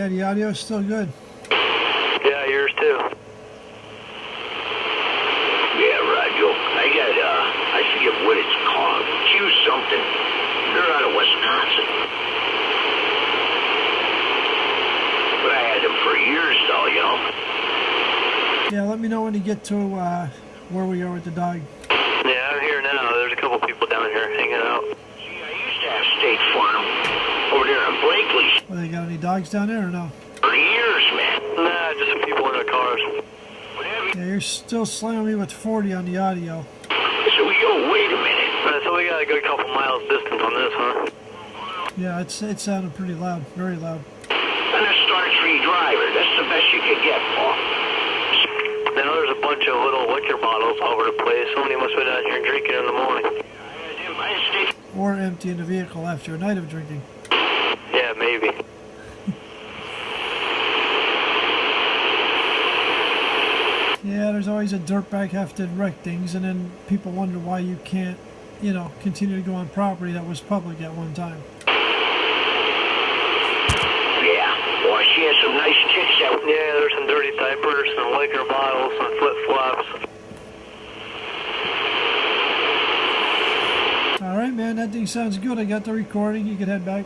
Yeah, the audio is still good. Yeah, yours too. Yeah, Roger. I forget what it's called. Q something. They're out of Wisconsin. But I had them for years, though, you know. Yeah, let me know when you get to where we are with the dog. Yeah, I'm here now. There's a couple people down here hanging out. See, I used to have State Farm over there on Blakely Well, they got any dogs down there or no? for years, man. Nah, just some people in their cars. Whatever. Yeah, you're still slamming me with 40 on the audio. So, yo, wait a minute. So we got a good couple miles distance on this, huh? Yeah, it sounded pretty loud, very loud. And a Star-Tree driver. That's the best you could get, Paul. I know there's a bunch of little liquor bottles all over the place. Somebody must have been out here drinking in the morning. Or emptying the vehicle after a night of drinking. Yeah, maybe. Yeah, there's always a dirtbag have to wreck things, and then people wonder why you can't, you know, continue to go on property that was public at one time. Yeah, boy, she has some nice chicks out. Yeah, there's some dirty diapers, some liquor bottles, some flip-flops. All right, man, that thing sounds good. I got the recording. You can head back.